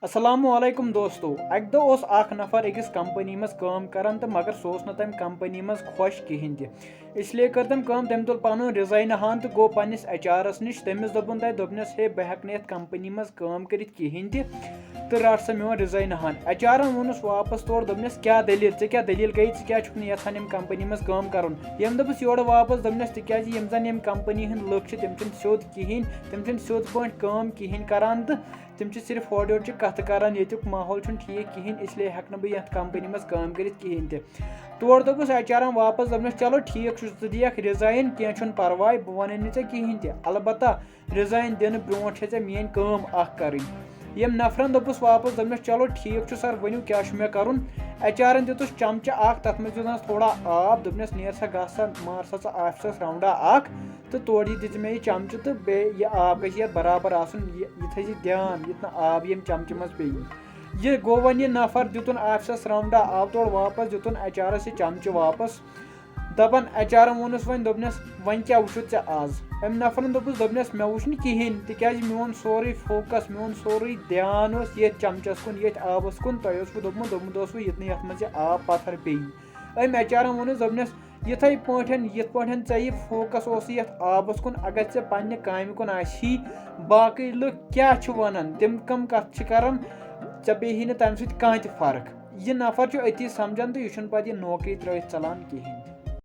अस्सलामुअलैकुम दोस्तों अक दो अख नफर अकिस कंपनी मज काम करान तो मगर सह तम कंपनी मज खुश कहें इसलिए कर तम तुल पन रिजाइन हान तो गो पन्निस एचआरस निश तमिस दोपन दोपनस हे बह हेक कंपनी मज काम करित कहें तो रट सा मोन रिजाइन हान एचआर वोनस वापस तौर दोपनस क्या दलील गई क्या यहान यम कंपनी मज काम कर यम दोपस योर वापस दोपनस तिकाज यम जन यम कंपनी हंद लुक तम सोद कहें तम सोद पे काम कहें करान तो तम सिर्फ ओर योर कथ करान युक माहौल ठीक कहें इसलिए हेक बह ये कंपनी मज काम कर कहें तौर दोपस एचआर वापस दोपनस चलो ठीक दिख रिजाइन कह परवाह बह वन कहें अलबत्ता रिजाइन दिन ब्रो मेन काम कर यम नफरन दोपस वापस दोपनस चलो ठीक सर वनु क्या मे कर एचआर दितुस चमचा तथ मे दिस थोड़ा आब दोपनस नेर सा ग सा मार सा ऑफिस राउंडा तो तोड़ दित मे यह चमच तो बे यह आब गई बराबर आसन यह थी ध्यान युत आब यम चमच मज पे यह गो वन यह नफर दितुन ऑफिस राउंडा आब तोड़ वापस दितुन एचआर यह चमच वापस दपन एचआर वोनस वन दोपनस वन क्या वुचु ऐ आज अम नफरन दोपनस मे वुच कहें तिकाज मोन सोरे फोकस मोन सोरे ध्यान ये चमचस कुन ये आबस कुन तह दोपमुत युत ये मज आब पत्थर पे अम एचआर वोनस दोपनस यथे पे फोकस ये आबस कुन अगर ऐ पन्ने काम कुन आशी बाकी लुक क्या वनान तम कम कथ करान ऐ पे तम सत कह फर्क यह नफर अति समझान तो यह पे नौकरी त्रवित चलान कहें।